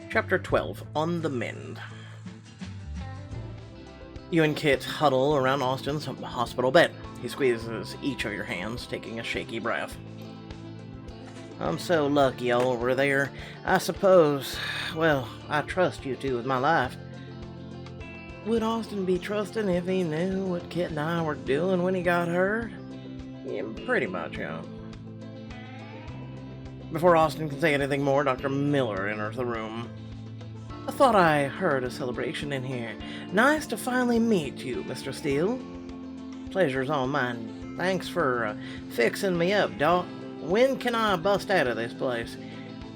Chapter 12, On the Mend. You and Kit huddle around Austin's hospital bed. He squeezes each of your hands, taking a shaky breath. I'm so lucky over there. I suppose, well, I trust you two with my life. Would Austin be trusting if he knew what Kit and I were doing when he got hurt? Yeah, pretty much, yeah. Before Austin can say anything more, Dr. Miller enters the room. I thought I heard a celebration in here. Nice to finally meet you, Mr. Steele. Pleasure's all mine. Thanks for fixing me up, Doc. When can I bust out of this place?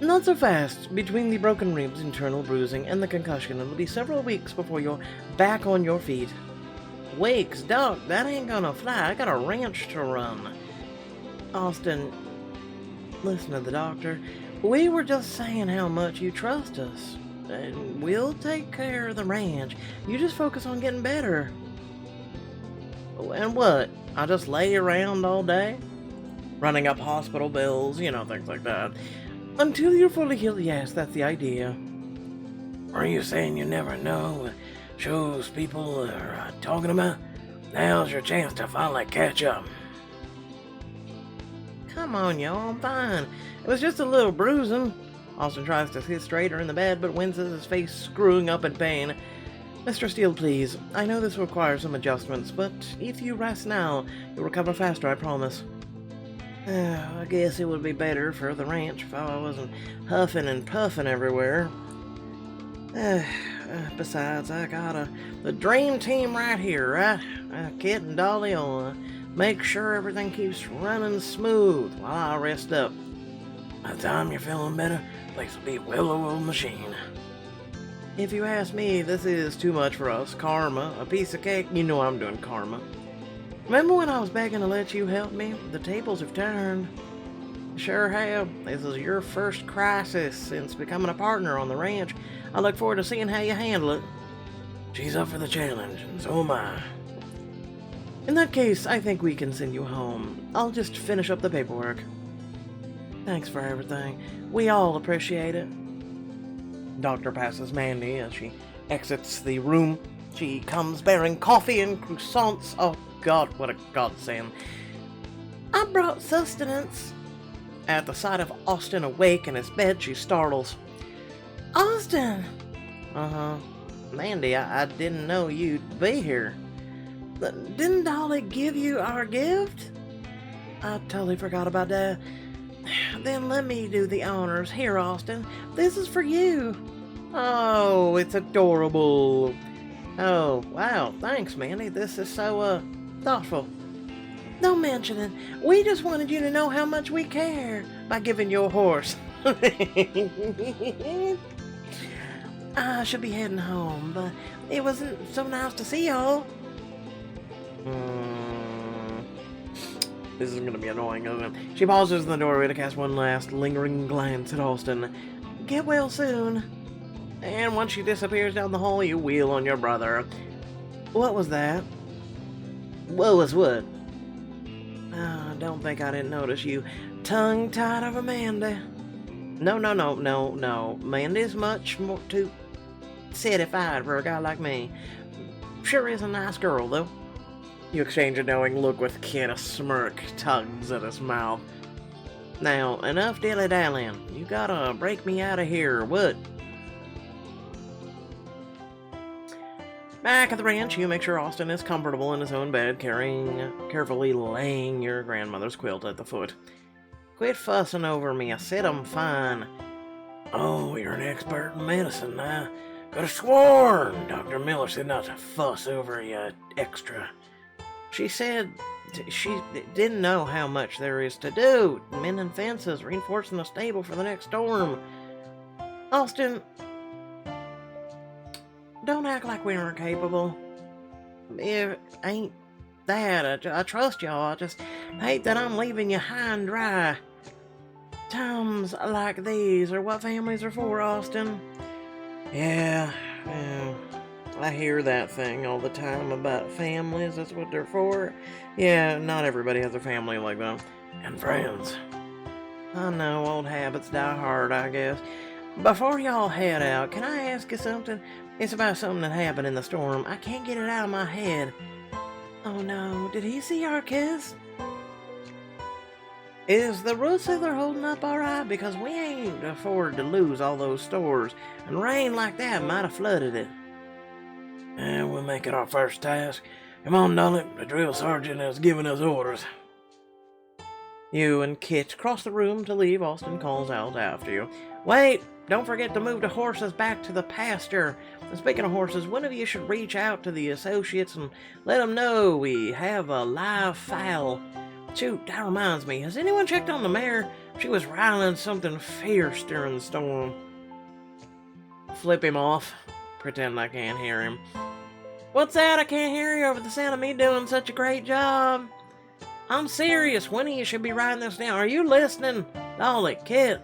Not so fast. Between the broken ribs, internal bruising, and the concussion, it'll be several weeks before you're back on your feet. Weeks? Doc, that ain't gonna fly. I got a ranch to run. Austin, listen to the doctor. We were just saying how much you trust us. And we'll take care of the ranch. You just focus on getting better. And what? I just lay around all day? Running up hospital bills, things like that. Until you're fully healed, yes, that's the idea. Are you saying you never know what shows people are talking about? Now's your chance to finally catch up. Come on, y'all, I'm fine. It was just a little bruising. Austin tries to sit straighter in the bed, but winces, his face screwing up in pain. Mr. Steele, please. I know this requires some adjustments, but if you rest now, you'll recover faster, I promise. I guess it would be better for the ranch if I wasn't huffing and puffing everywhere. Besides, I got the dream team right here, right? Kit and Dolly will make sure everything keeps running smooth while I rest up. By the time you're feeling better, the place will be a well-oiled machine. If you ask me, this is too much for us. Karma, a piece of cake, you know I'm doing karma. Remember when I was begging to let you help me? The tables have turned. Sure have. This is your first crisis since becoming a partner on the ranch. I look forward to seeing how you handle it. She's up for the challenge, and so am I. In that case, I think we can send you home. I'll just finish up the paperwork. Thanks for everything. We all appreciate it. Doctor passes Mandy as she exits the room. She comes bearing coffee and croissants. Oh God, what a godsend. I brought sustenance. At the sight of Austin awake in his bed, she startles. Austin! Uh-huh. Mandy, I didn't know you'd be here. Didn't Dolly give you our gift? I totally forgot about that. Then let me do the honors. Here, Austin. This is for you. Oh, it's adorable. Oh, wow. Thanks, Mandy. This is so, thoughtful. Don't mention it. We just wanted you to know how much we care by giving you a horse. I should be heading home, but it wasn't so nice to see y'all. This is going to be annoying, isn't it? She pauses in the doorway to cast one last lingering glance at Austin. Get well soon. And once she disappears down the hall, you wheel on your brother. What was that? What was what? I don't think I didn't notice you. Tongue-tied of Amanda. No. Mandy's much more too citified for a guy like me. Sure is a nice girl, though. You exchange a knowing look with Kit. A smirk tugs at his mouth. Now, enough dilly-dallying. You gotta break me out of here, what? Back at the ranch, you make sure Austin is comfortable in his own bed, carefully laying your grandmother's quilt at the foot. Quit fussing over me. I said I'm fine. Oh, you're an expert in medicine. I could have sworn Dr. Miller said not to fuss over you extra. She said she didn't know how much there is to do. Mending fences, reinforcing the stable for the next storm. Austin, don't act like we aren't capable. It ain't that. I trust y'all. I just hate that I'm leaving you high and dry. Times like these are what families are for, Austin. Yeah. I hear that thing all the time about families. That's what they're for. Yeah, not everybody has a family like that. And friends. I know, old habits die hard, I guess. Before y'all head out, can I ask you something? It's about something that happened in the storm. I can't get it out of my head. Oh no, did he see our kiss? Is the root cellar holding up alright? Because we ain't afford to lose all those stores, and rain like that might have flooded it. And we'll make it our first task. Come on, Dolly, the drill sergeant has given us orders. You and Kit cross the room to leave. Austin calls out after you. Wait! Don't forget to move the horses back to the pasture. And speaking of horses, one of you should reach out to the associates and let them know we have a live foal. Shoot, that reminds me. Has anyone checked on the mare? She was riling something fierce during the storm. Flip him off. Pretend I can't hear him. What's that? I can't hear you over the sound of me doing such a great job. I'm serious. One of you should be writing this down. Are you listening? Dolly, Kit.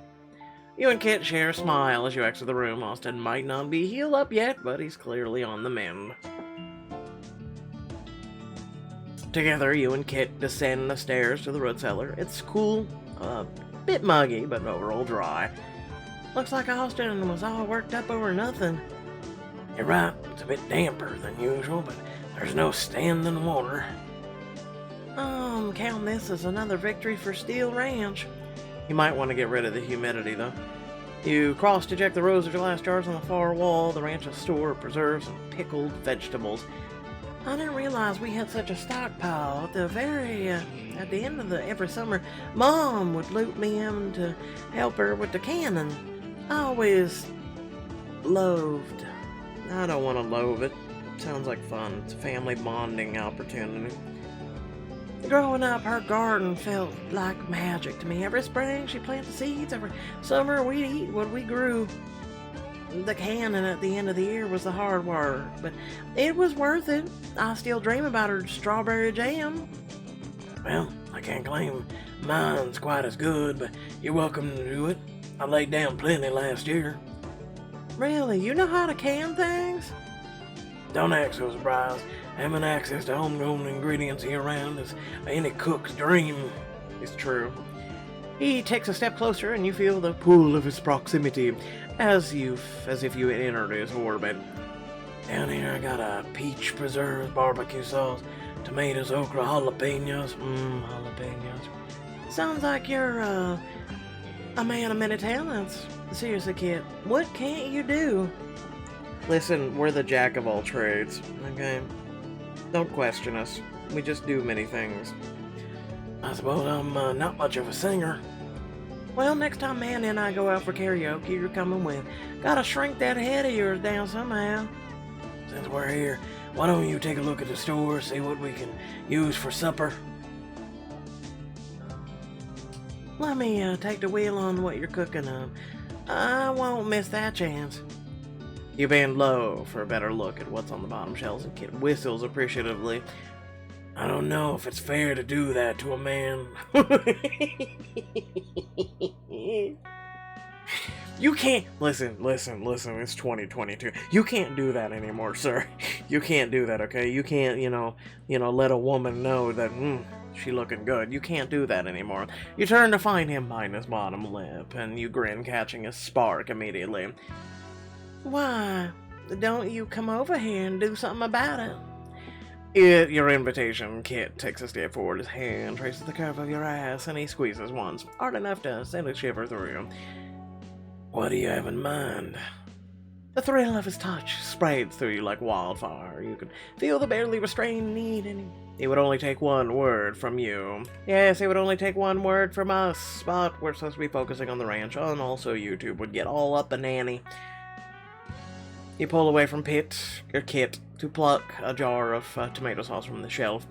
You and Kit share a smile as you exit the room. Austin might not be healed up yet, but he's clearly on the mend. Together, you and Kit descend the stairs to the root cellar. It's cool, a bit muggy, but overall dry. Looks like Austin was all worked up over nothing. You're right, it's a bit damper than usual, but there's no standing water. Count this as another victory for Steel Ranch. You might want to get rid of the humidity, though. You cross to check the rows of glass jars on the far wall. The ranch's store of preserves and pickled vegetables. I didn't realize we had such a stockpile. At the end of every summer, Mom would loop me in to help her with the canning. I always loathed. I don't want to loathe it. Sounds like fun. It's a family bonding opportunity. Growing up, her garden felt like magic to me. Every spring, she planted seeds. Every summer, we'd eat what we grew. The canning at the end of the year was the hard work, but it was worth it. I still dream about her strawberry jam. Well, I can't claim mine's quite as good, but you're welcome to do it. I laid down plenty last year. Really? You know how to can things? Don't act so surprised. Having access to homegrown ingredients year-round is any cook's dream. It's true. He takes a step closer, and you feel the pull of his proximity, as if you had entered his orbit. Down here I got a peach preserves, barbecue sauce, tomatoes, okra, jalapenos. Jalapenos. Sounds like you're, a man of many talents. Seriously, kid, what can't you do? Listen, we're the jack of all trades, okay? Don't question us. We just do many things. I suppose I'm not much of a singer. Well, next time Mandy and I go out for karaoke, you're coming with. Gotta shrink that head of yours down somehow. Since we're here, why don't you take a look at the store, see what we can use for supper? Let me take the wheel on what you're cooking up. I won't miss that chance. You bend low for a better look at what's on the bottom shelves, and Kit whistles appreciatively. I don't know if it's fair to do that to a man. You can't... Listen, it's 2022. You can't do that anymore, sir. You can't do that, okay? You can't, let a woman know that, she looking good. You can't do that anymore. You turn to find him biting his bottom lip, and you grin, catching a spark immediately. Why, don't you come over here and do something about it? At your invitation, Kit takes a step forward. His hand traces the curve of your ass, and he squeezes once, hard enough to send a shiver through you. What do you have in mind? The thrill of his touch sprayed through you like wildfire. You could feel the barely restrained need in him. It would only take one word from you. Yes, it would only take one word from us, but we're supposed to be focusing on the ranch, and also YouTube would get all up and nanny. You pull away from Kit to pluck a jar of tomato sauce from the shelf.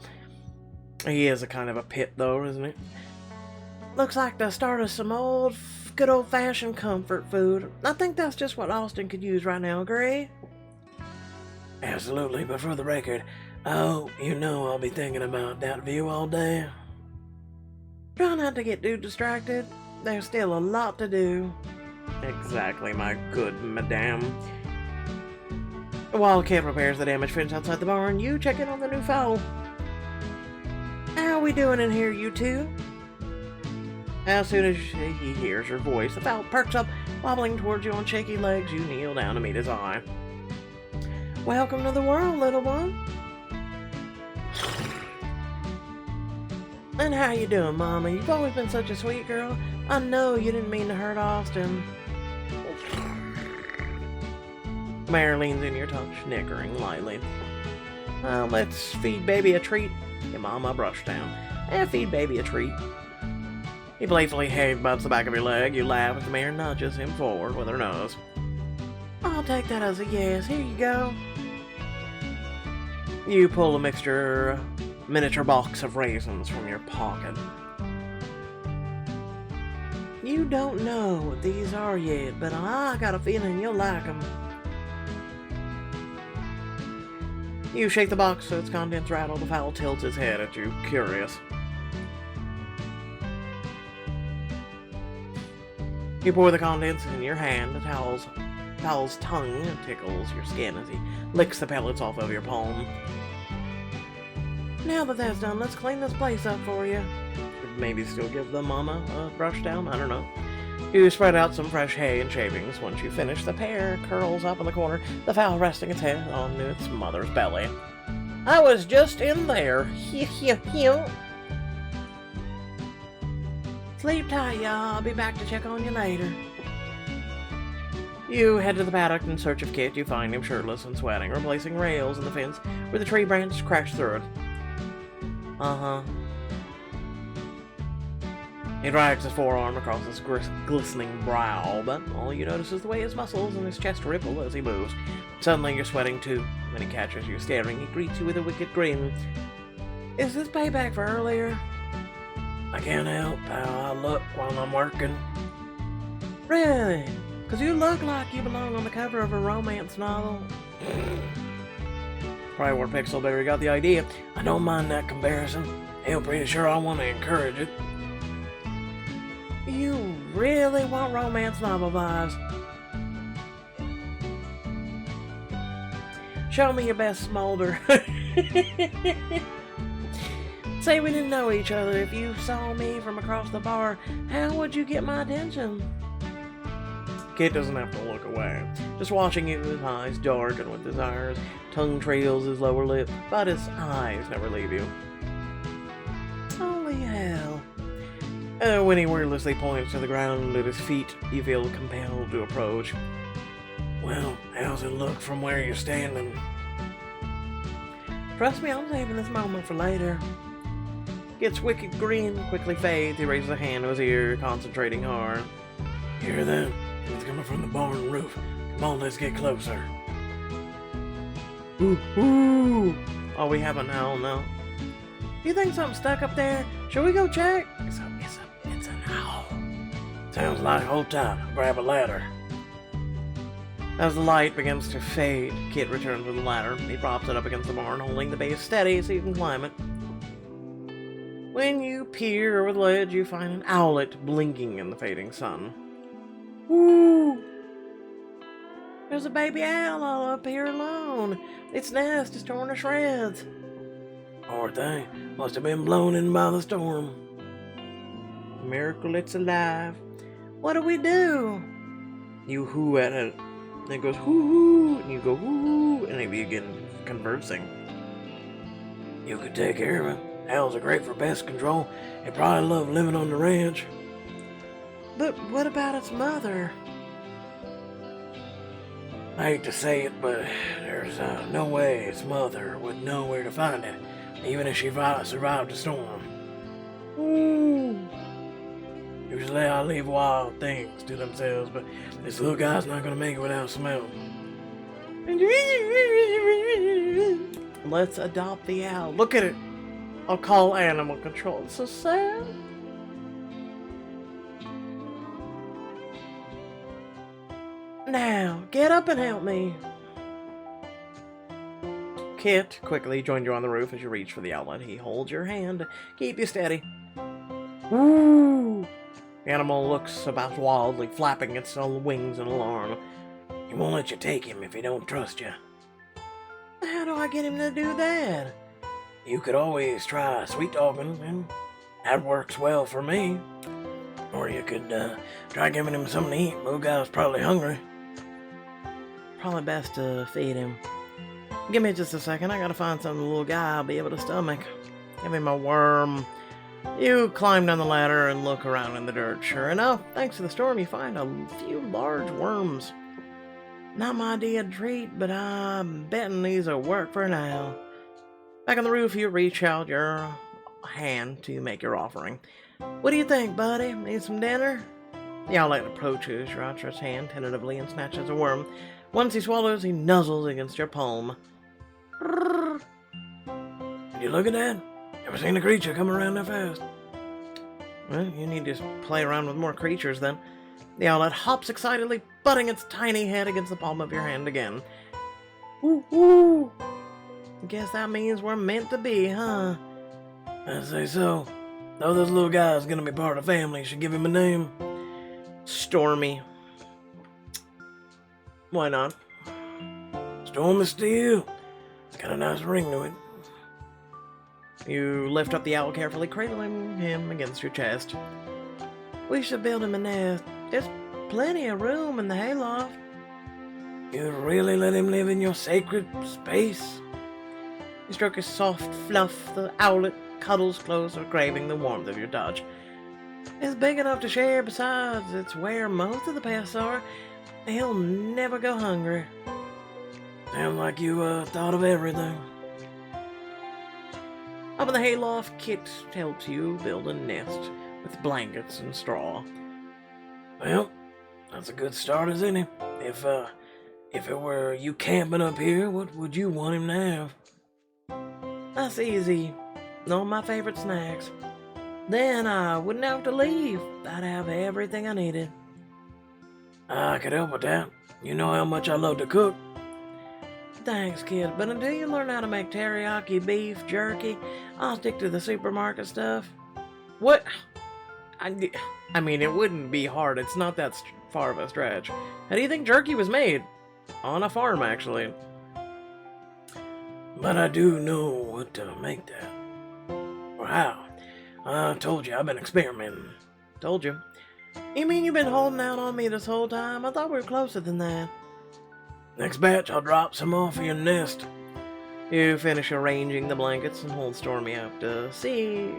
He is a kind of a pit, though, isn't he? Looks like the start of some good old-fashioned comfort food. I think that's just what Austin could use right now, agree? Absolutely, but for the record, I'll be thinking about that view all day. Try not to get too distracted. There's still a lot to do. Exactly, my good madame. While Kit repairs the damaged fence outside the barn, you check in on the new foal. How we doing in here, you two? As soon as he hears your voice, the fowl perks up, Wobbling towards you on shaky legs, you kneel down to meet his eye. Welcome to the world, little one. And how you doing, Mama? You've always been such a sweet girl. I know you didn't mean to hurt Austin. Mare leans in your touch, snickering lightly. Let's feed baby a treat. Your Mama brushed down. Feed baby a treat. He playfully headbutts the back of your leg. You laugh as the mare nudges him forward with her nose. I'll take that as a yes. Here you go. You pull a miniature box of raisins from your pocket. You don't know what these are yet, but I got a feeling you'll like them. You shake the box so its contents rattle. The fowl tilts his head at you, curious. You pour the contents in your hand. The fowl's tongue tickles your skin as he licks the pellets off of your palm. Now that that's done, let's clean this place up for you. Maybe still give the Mama a brush down, I don't know. You spread out some fresh hay and shavings. Once you finish, the pair curls up in the corner, the fowl resting its head on its mother's belly. I was just in there. Sleep tight, y'all. I'll be back to check on you later. You head to the paddock in search of Kit. You find him shirtless and sweating, replacing rails in the fence where the tree branch crashed through it. He drags his forearm across his glistening brow, but all you notice is the way his muscles and his chest ripple as he moves. Suddenly you're sweating too. When he catches you staring, he greets you with a wicked grin. Is this payback for earlier? I can't help how I look while I'm working. Really? 'Cause you look like you belong on the cover of a romance novel. Probably where Pixelberry got the idea. I don't mind that comparison. Hell, pretty sure I want to encourage it. You really want romance novel vibes? Show me your best smolder. Say we didn't know each other. If you saw me from across the bar, how would you get my attention? Kit doesn't have to look away. Just watching you, his eyes darken with desire, his tongue trails his lower lip, but his eyes never leave you. Holy hell. When he wordlessly points to the ground at his feet, you feel compelled to approach. Well, how's it look from where you're standing? Trust me, I'm saving this moment for later. Gets wicked grin, quickly fades. He raises a hand to his ear, concentrating hard. Hear that? It's coming from the barn roof. Come on, let's get closer. Ooh, ooh. Oh, we have an owl now. Do you think something's stuck up there? Shall we go check? It's an owl. Sounds like hold tight. I'll grab a ladder. As the light begins to fade, Kit returns with the ladder. He props it up against the barn, holding the base steady so you can climb it. When you peer over the ledge, you find an owlet blinking in the fading sun. Woo! There's a baby owl all up here alone. Its nest is torn to shreds. Poor thing. Must have been blown in by the storm. Miracle it's alive. What do we do? You hoo at it. And it goes hoo, and you go hoo, and they begin conversing. You could take care of it. Owls are great for pest control. They probably love living on the ranch. But what about its mother? I hate to say it, but there's no way its mother would know where to find it, even if she survived the storm. Ooh. Usually I leave wild things to themselves, but this little guy's not going to make it without smell. Let's adopt the owl. Look at it. I'll call animal control. It's so sad. Now, get up and help me. Kit quickly joined you on the roof as you reach for the outlet. He holds your hand to keep you steady. Woo! The animal looks about wildly, flapping its wings in alarm. He won't let you take him if he don't trust you. How do I get him to do that? You could always try sweet talking, and that works well for me. Or you could try giving him something to eat. Little guy's probably hungry. Probably best to feed him. Give me just a second. I gotta find something the little guy will be able to stomach. Give him a worm. You climb down the ladder and look around in the dirt. Sure enough, thanks to the storm, you find a few large worms. Not my idea of treat, but I'm betting these will work for now. Back on the roof, you reach out your hand to make your offering. What do you think, buddy? Need some dinner? The owlet approaches your outstretched hand tentatively and snatches a worm. Once he swallows, he nuzzles against your palm. Did you look at that? Ever seen a creature come around that fast? Well, you need to play around with more creatures then. The owlet hops excitedly, butting its tiny head against the palm of your hand again. Ooh, ooh. Guess that means we're meant to be, huh? I say so. Though this little guy's gonna be part of the family, should give him a name. Stormy. Why not? Stormy Steel. It's got a nice ring to it. You lift up the owl carefully, cradling him against your chest. We should build him a nest. There's plenty of room in the hayloft. You really let him live in your sacred space? You stroke his soft fluff. The owlet cuddles closer, craving the warmth of your touch. It's big enough to share. Besides, it's where most of the pests are. He'll never go hungry. Sounds like you thought of everything. Up in the hayloft, Kit helps you build a nest with blankets and straw. Well, that's a good start as any. If it were you camping up here, what would you want him to have? That's easy. All my favorite snacks. Then I wouldn't have to leave. I'd have everything I needed. I could help with that. You know how much I love to cook. Thanks, kid, but until you learn how to make teriyaki beef jerky, I'll stick to the supermarket stuff. What? I mean, it wouldn't be hard. It's not that far of a stretch. How do you think jerky was made? On a farm, actually. But I do know what to make that. Or how. I told you, I've been experimenting. Told you. You mean you've been holding out on me this whole time? I thought we were closer than that. Next batch, I'll drop some off of your nest. You finish arranging the blankets and hold Stormy up to see,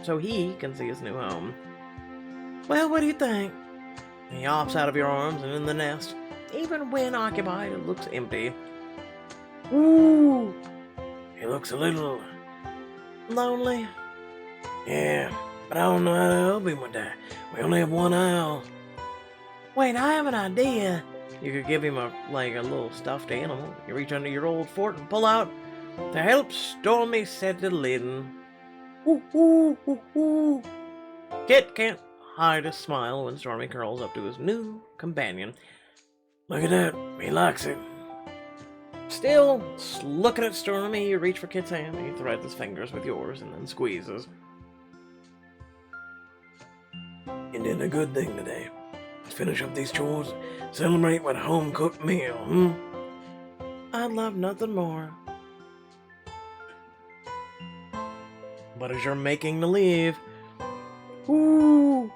so he can see his new home. Well, what do you think? He hops out of your arms and in the nest. Even when occupied, it looks empty. Ooh! He looks a little... lonely? Yeah, but I don't know how to help him with that. We only have one owl. Wait, I have an idea. You could give him a little stuffed animal. You reach under your old fort and pull out. To help Stormy set the lid. Ooh, ooh, ooh, ooh. Kit can't hide a smile when Stormy curls up to his new companion. Look at that. He likes it. Still looking at Stormy, you reach for Kit's hand. He threads his fingers with yours and then squeezes. You did a good thing today. Let's finish up these chores. Celebrate with a home-cooked meal, I'd love nothing more. But as you're making to leave... Ooh!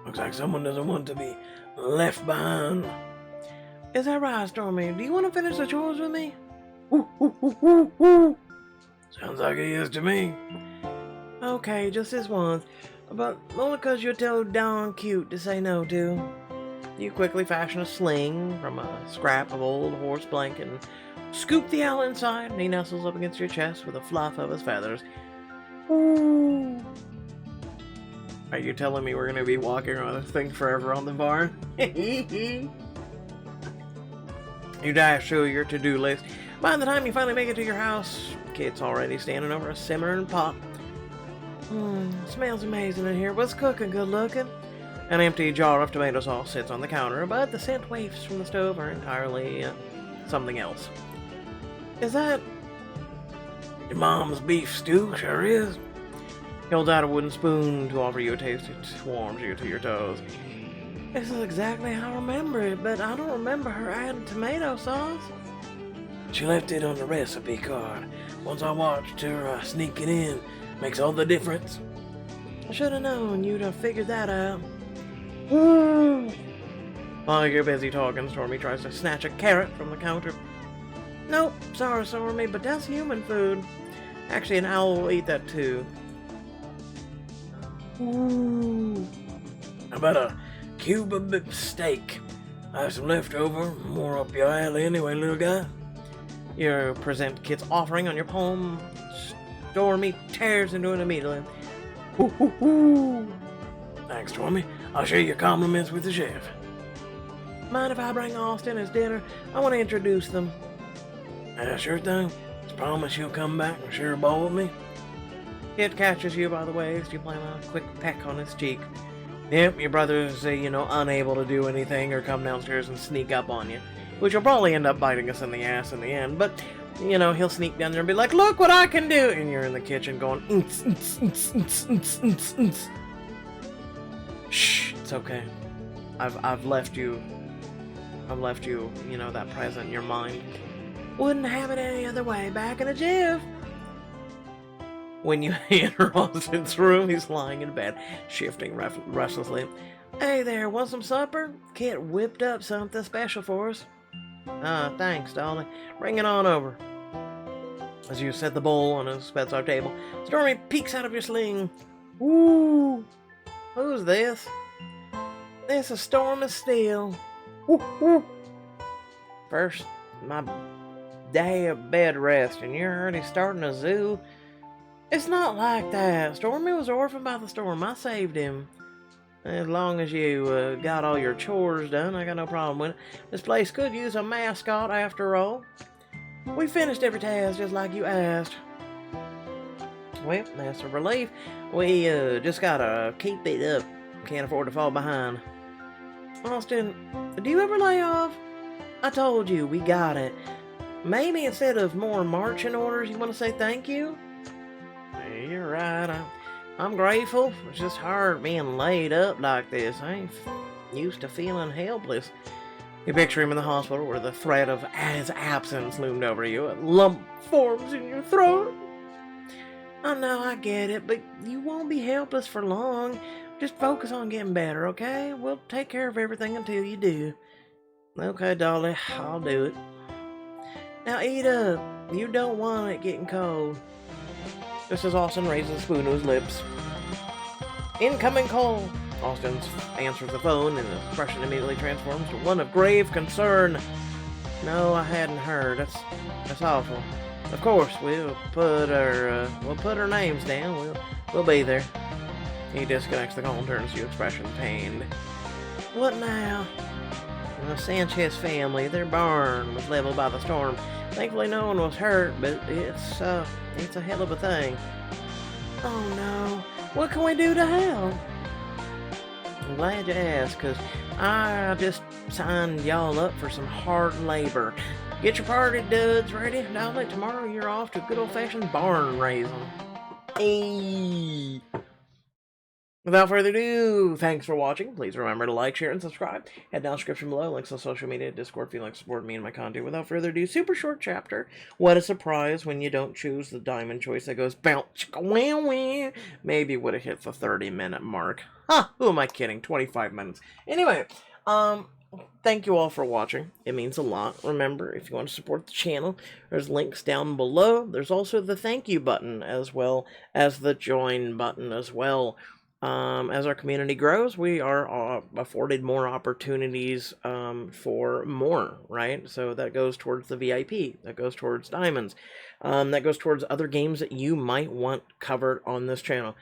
Looks like someone doesn't want to be left behind. Is that right, Stormy? Do you want to finish the chores with me? Ooh, ooh, ooh, ooh, ooh. Sounds like it is to me. Okay, just this once. But only because you're too darn cute to say no to. You quickly fashion a sling from a scrap of old horse blanket and scoop the owl inside, and he nestles up against your chest with a fluff of his feathers. Ooh. Are you telling me we're going to be walking around this thing forever on the barn? You dash through your to-do list. By the time you finally make it to your house, Kit's already standing over a simmering pot. Smells amazing in here. What's cooking? Good looking? An empty jar of tomato sauce sits on the counter, but the scent wafts from the stove are entirely something else. Is that... Your mom's beef stew? Sure is. He holds out a wooden spoon to offer you a taste. It warms you to your toes. This is exactly how I remember it, but I don't remember her adding tomato sauce. She left it on the recipe card. Once I watched her sneak it in. Makes all the difference. I should have known you'd have figured that out. While you're busy talking, Stormy tries to snatch a carrot from the counter. Nope, sorry, Stormy, but that's human food. Actually, an owl will eat that too. Ooh. How about a Cuba steak? I have some leftover, more up your alley anyway, little guy. You present Kit's offering on your palm. Stormy tears into it immediately. Thanks, Stormy. I'll share your compliments with the chef. Mind if I bring Austin his dinner? I want to introduce them. Sure thing. Just promise you'll come back and share a bowl with me. Kit catches you by the waist. You plant a quick peck on his cheek. Yep, your brother's, unable to do anything or come downstairs and sneak up on you. Which will probably end up biting us in the ass in the end. But, he'll sneak down there and be like, look what I can do! And you're in the kitchen going, Shh, it's okay. I've left you, that present in your mind. Wouldn't have it any other way, back in a jiff. When you enter Austin's room, he's lying in bed, shifting restlessly. Hey there, want some supper? Kit whipped up something special for us. Thanks, darling. Bring it on over. As you set the bowl on his bedside table, Stormy peeks out of your sling. Ooh, who's this? This is Stormy Steel. Woo. First, my day of bed rest, and you're already starting a zoo? It's not like that. Stormy was orphaned by the storm. I saved him. As long as you got all your chores done, I got no problem with it. This place could use a mascot after all. We finished every task just like you asked. Well, that's a relief. We just gotta keep it up. Can't afford to fall behind. Austin, do you ever lay off? I told you, we got it. Maybe instead of more marching orders, you want to say thank you? You're right. I'm grateful. It's just hard being laid up like this. I ain't used to feeling helpless. You picture him in the hospital where the threat of his absence loomed over you. A lump forms in your throat. I know, I get it, but you won't be helpless for long. Just focus on getting better, okay? We'll take care of everything until you do. Okay, Dolly, I'll do it. Now eat up. You don't want it getting cold. Just as Austin raises a spoon to his lips. Incoming call! Austin answers the phone and his expression immediately transforms to one of grave concern. No, I hadn't heard. That's awful. Of course, we'll put our names down. We'll be there. He disconnects the call and turns to you, expression pained. What now? The Sanchez family, their barn was leveled by the storm. Thankfully no one was hurt, but it's a hell of a thing. Oh no, what can we do to help? I'm glad you asked, because I just signed y'all up for some hard labor. Get your party duds ready. Dolly, tomorrow you're off to good old-fashioned barn raising. Hey. Without further ado, thanks for watching. Please remember to like, share, and subscribe. Head down description below, links on social media, Discord if you'd like to support me and my content. Without further ado, super short chapter. What a surprise when you don't choose the diamond choice that goes bounce, chicka, wah, wah. Maybe would have hit the 30-minute mark. Who am I kidding? 25 minutes. Anyway, thank you all for watching. It means a lot. Remember, if you want to support the channel, there's links down below. There's also the thank you button as well as the join button as well. As our community grows, we are afforded more opportunities for more, right? So that goes towards the VIP, that goes towards diamonds, that goes towards other games that you might want covered on this channel.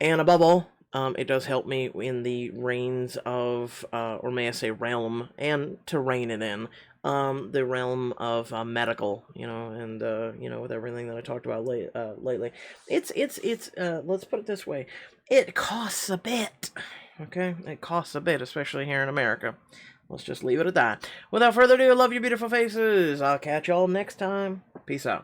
And above all, it does help me in the reigns of, or may I say realm, and to rein it in, the realm of medical, and, with everything that I talked about lately. It's let's put it this way. It costs a bit, okay? It costs a bit, especially here in America. Let's just leave it at that. Without further ado, I love your beautiful faces. I'll catch y'all next time. Peace out.